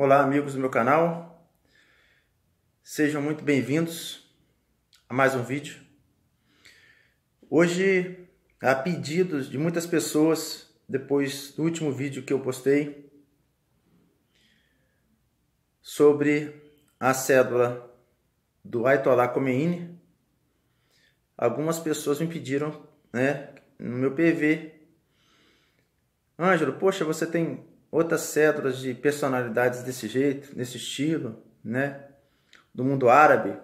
Olá, amigos do meu canal, sejam muito bem-vindos a mais um vídeo. Hoje, a pedidos de muitas pessoas, depois do último vídeo que eu postei sobre a cédula do Ayatollah Khomeini, algumas pessoas me pediram, no meu PV: Ângelo, poxa, você tem outras cédulas de personalidades desse jeito, desse estilo, do mundo árabe?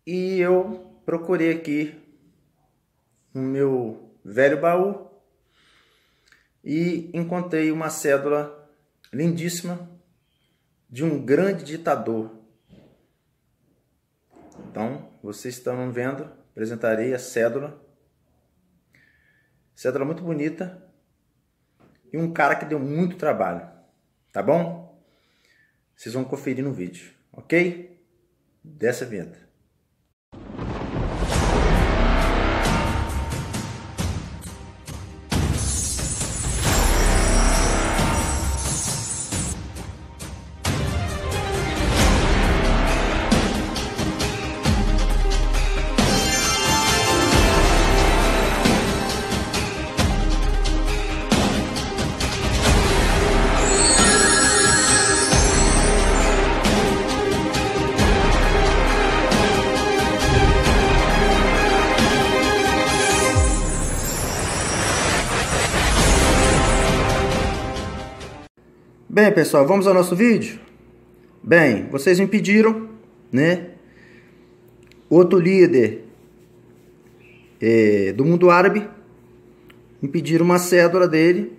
E eu procurei aqui no meu velho baú e encontrei uma cédula lindíssima de um grande ditador. Então, vocês estão vendo, apresentarei a cédula. Cédula muito bonita. E um cara que deu muito trabalho, tá bom? Vocês vão conferir no vídeo, ok? Desce a vinheta. Bem, pessoal, vamos ao nosso vídeo? Bem, vocês me pediram, outro líder do mundo árabe, me pediram uma cédula dele.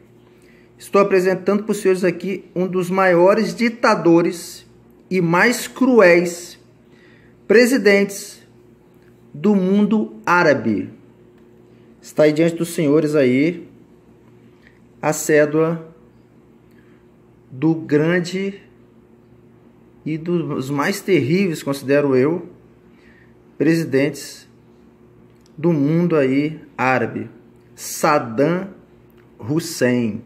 Estou apresentando para os senhores aqui um dos maiores ditadores e mais cruéis presidentes do mundo árabe. Está aí diante dos senhores aí a cédula do grande e dos mais terríveis, considero eu, presidentes do mundo aí árabe, Saddam Hussein,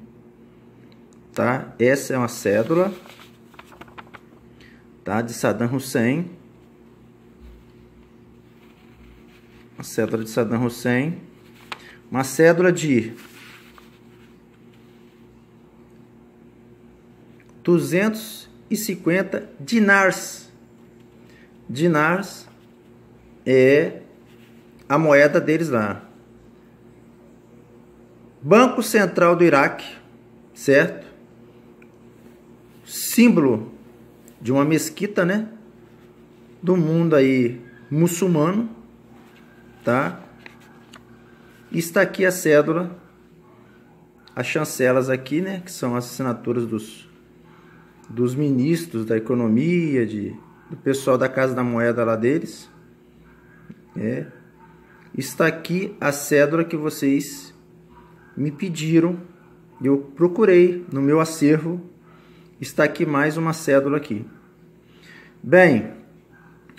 tá? Essa é uma cédula, tá, de Saddam Hussein, uma cédula de Saddam Hussein, uma cédula de 250 dinars. Dinars é a moeda deles lá. Banco Central do Iraque, certo? Símbolo de uma mesquita, do mundo aí muçulmano, tá? E está aqui a cédula, as chancelas aqui, que são as assinaturas dos ministros da economia, do pessoal da Casa da Moeda lá deles. Está aqui a cédula que vocês me pediram. Eu procurei no meu acervo. Está aqui mais uma cédula aqui. Bem,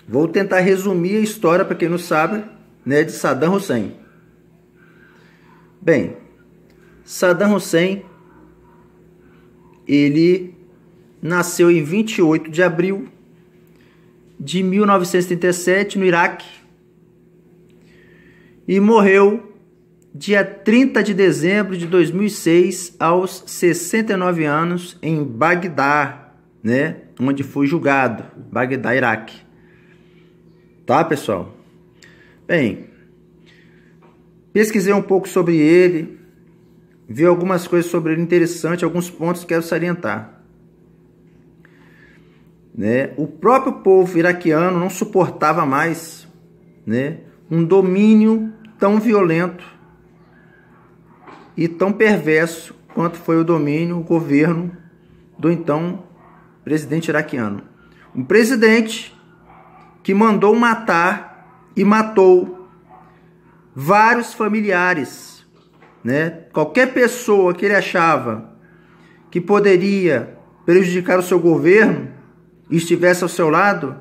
vou tentar resumir a história para quem não sabe, de Saddam Hussein. Bem, Saddam Hussein, ele nasceu em 28 de abril de 1937 no Iraque e morreu dia 30 de dezembro de 2006 aos 69 anos em Bagdá, onde foi julgado, Bagdá, Iraque. Tá, pessoal? Bem, pesquisei um pouco sobre ele, vi algumas coisas sobre ele interessantes, alguns pontos que quero salientar. O próprio povo iraquiano não suportava mais, um domínio tão violento e tão perverso quanto foi o domínio, o governo do então presidente iraquiano. Um presidente que mandou matar e matou vários familiares, Qualquer pessoa que ele achava que poderia prejudicar o seu governo e estivesse ao seu lado,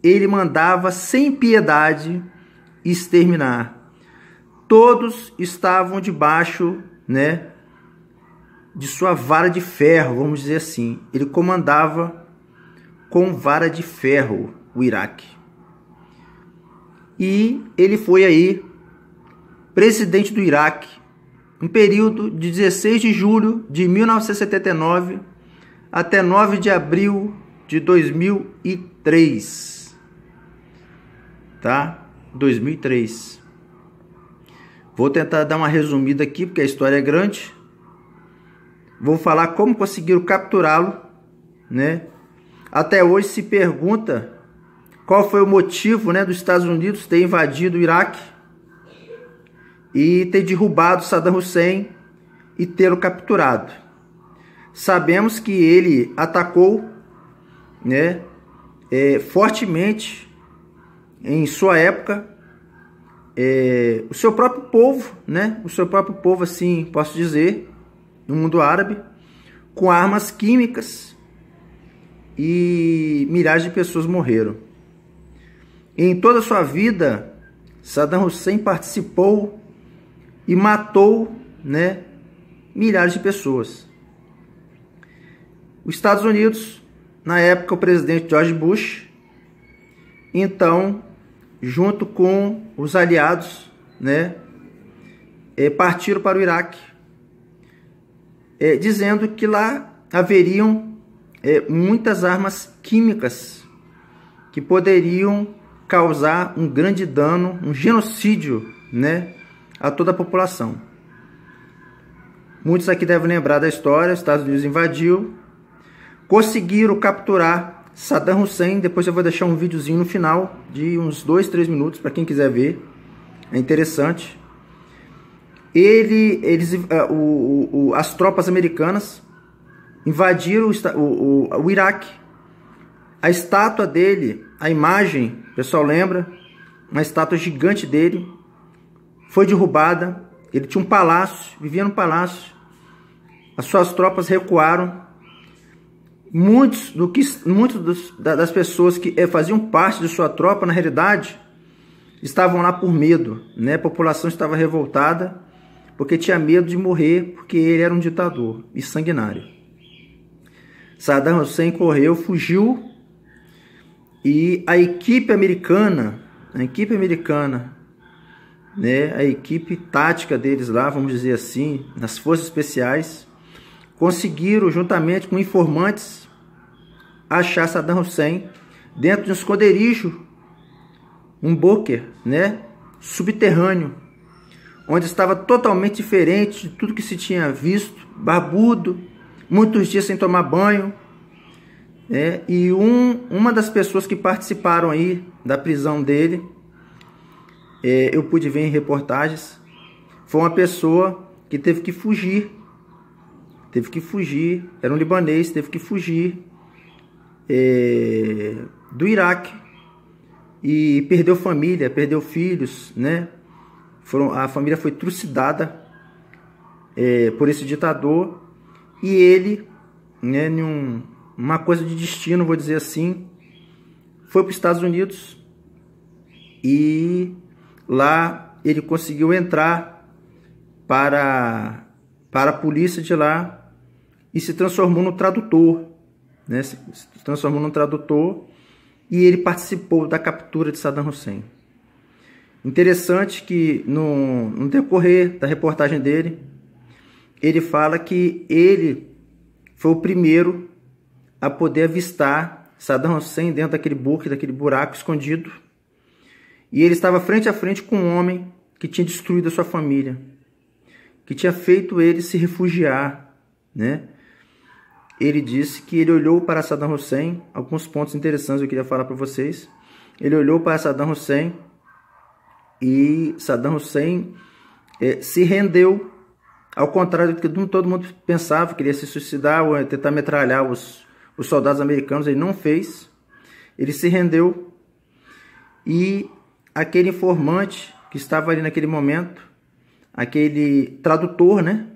ele mandava sem piedade exterminar. Todos estavam debaixo de sua vara de ferro, vamos dizer assim. Ele comandava com vara de ferro o Iraque. E ele foi aí presidente do Iraque, um período de 16 de julho de 1979 até 9 de abril de 2003. Tá? 2003. Vou tentar dar uma resumida aqui, porque a história é grande. Vou falar como conseguiram capturá-lo, né? Até hoje se pergunta qual foi o motivo, né, dos Estados Unidos ter invadido o Iraque e ter derrubado Saddam Hussein e tê-lo capturado. Sabemos que ele atacou, né, fortemente em sua época o seu próprio povo, né, o seu próprio povo, assim posso dizer, no mundo árabe, com armas químicas, e milhares de pessoas morreram. Em toda a sua vida, Saddam Hussein participou e matou, né, milhares de pessoas. Os Estados Unidos, na época o presidente George Bush, então, junto com os aliados, né, partiram para o Iraque, dizendo que lá haveriam muitas armas químicas que poderiam causar um grande dano, um genocídio, né, a toda a população. Muitos aqui devem lembrar da história. Os Estados Unidos invadiu, conseguiram capturar Saddam Hussein. Depois eu vou deixar um videozinho no final de uns 2-3 minutos para quem quiser ver, é interessante. As tropas americanas invadiram o Iraque. A estátua dele, a imagem, o pessoal lembra, uma estátua gigante dele, foi derrubada. Ele tinha um palácio, vivia no palácio. As suas tropas recuaram. Muitas das pessoas que faziam parte de sua tropa, na realidade, estavam lá por medo, né? A população estava revoltada porque tinha medo de morrer, porque ele era um ditador e sanguinário. Saddam Hussein correu, fugiu, e a equipe americana, né, a equipe tática deles lá, vamos dizer assim, nas forças especiais, conseguiram, juntamente com informantes, achar Saddam Hussein dentro de um esconderijo, um bunker, né, subterrâneo, onde estava totalmente diferente de tudo que se tinha visto, barbudo, muitos dias sem tomar banho. E uma das pessoas que participaram aí da prisão dele, eu pude ver em reportagens, foi uma pessoa que teve que fugir, era um libanês, teve que fugir do Iraque, e perdeu família, perdeu filhos, né? A família foi trucidada por esse ditador, e ele, né, uma coisa de destino, vou dizer assim, foi para os Estados Unidos, e lá ele conseguiu entrar para a polícia de lá e se transformou no tradutor, né? Se transformou no tradutor, e ele participou da captura de Saddam Hussein. Interessante que no decorrer da reportagem dele, ele fala que ele foi o primeiro a poder avistar Saddam Hussein dentro daquele bunker, daquele buraco escondido. E ele estava frente a frente com um homem que tinha destruído a sua família, que tinha feito ele se refugiar, né? Ele disse que ele olhou para Saddam Hussein, alguns pontos interessantes eu queria falar para vocês. Ele olhou para Saddam Hussein, e Saddam Hussein se rendeu, ao contrário do que todo mundo pensava, que ele ia se suicidar ou ia tentar metralhar os soldados americanos. Ele não fez, ele se rendeu, e aquele informante que estava ali naquele momento, aquele tradutor, né?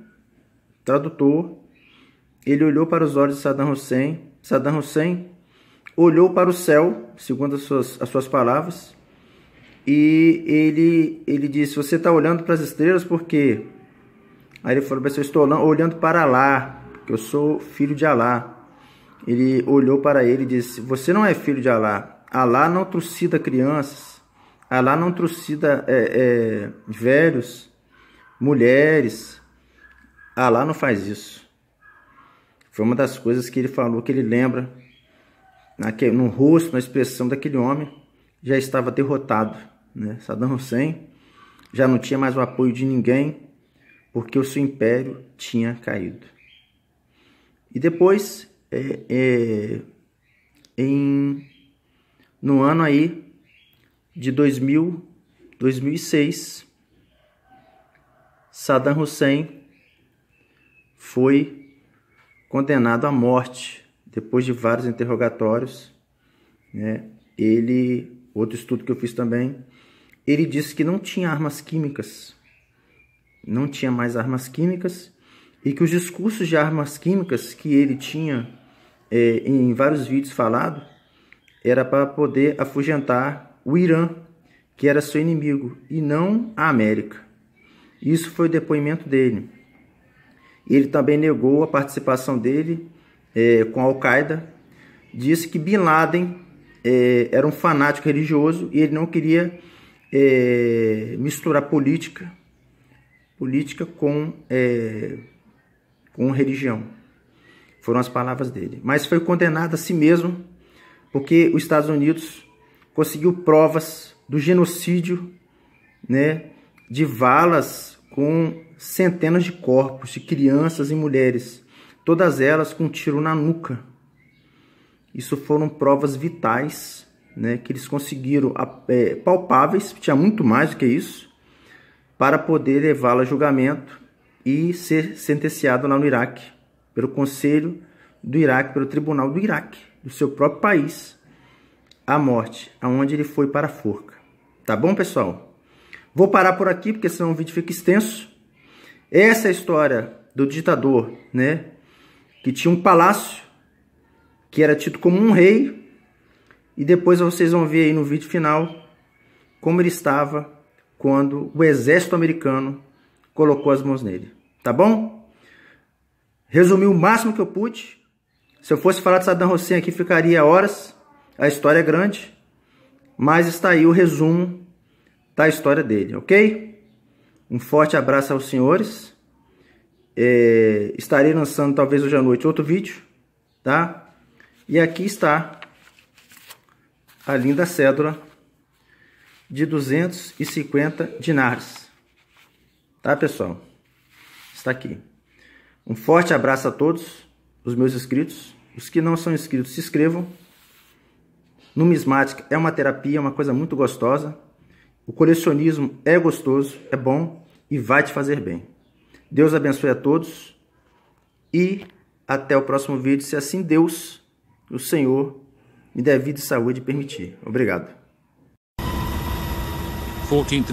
Ele olhou para os olhos de Saddam Hussein. Saddam Hussein olhou para o céu, segundo as suas palavras, e ele disse: você está olhando para as estrelas por quê? Aí ele falou: eu estou olhando para lá. porque eu sou filho de Alá. Ele olhou para ele e disse: você não é filho de Alá. Alá não trucida crianças. Alá não trucida velhos, mulheres. Alá não faz isso. Foi uma das coisas que ele falou, que ele lembra, no rosto, na expressão daquele homem, já estava derrotado, né? Saddam Hussein já não tinha mais o apoio de ninguém, porque o seu império tinha caído. E depois, no ano aí de 2006, Saddam Hussein foi condenado à morte depois de vários interrogatórios, né? Outro estudo que eu fiz também, ele disse que não tinha armas químicas, não tinha mais armas químicas, e que os discursos de armas químicas que ele tinha em vários vídeos falado era para poder afugentar o Irã, que era seu inimigo, e não a América. Isso foi o depoimento dele. Ele também negou a participação dele com a Al-Qaeda, disse que Bin Laden era um fanático religioso e ele não queria misturar política com religião. Foram as palavras dele. Mas foi condenado a si mesmo, porque os Estados Unidos conseguiu provas do genocídio, né, de valas com centenas de corpos, de crianças e mulheres, todas elas com um tiro na nuca. Isso foram provas vitais, né, que eles conseguiram, palpáveis, tinha muito mais do que isso, para poder levá-lo a julgamento e ser sentenciado lá no Iraque, pelo Conselho do Iraque, pelo Tribunal do Iraque, do seu próprio país, à morte, aonde ele foi para a forca. Tá bom, pessoal? Vou parar por aqui, porque senão o vídeo fica extenso. Essa é a história do ditador, né, que tinha um palácio, que era tido como um rei, e depois vocês vão ver aí no vídeo final como ele estava quando o exército americano colocou as mãos nele. Tá bom? Resumi o máximo que eu pude. Se eu fosse falar de Saddam Hussein aqui, ficaria horas. A história é grande, mas está aí o resumo da história dele, ok? Um forte abraço aos senhores. Estarei lançando talvez hoje à noite outro vídeo, tá? E aqui está a linda cédula de 250 dinares. Tá, pessoal? Está aqui. Um forte abraço a todos os meus inscritos. Os que não são inscritos, se inscrevam. Numismática é uma terapia, é uma coisa muito gostosa. O colecionismo é gostoso, é bom e vai te fazer bem. Deus abençoe a todos e até o próximo vídeo, se assim Deus, o Senhor, me der vida e saúde e permitir. Obrigado. 14th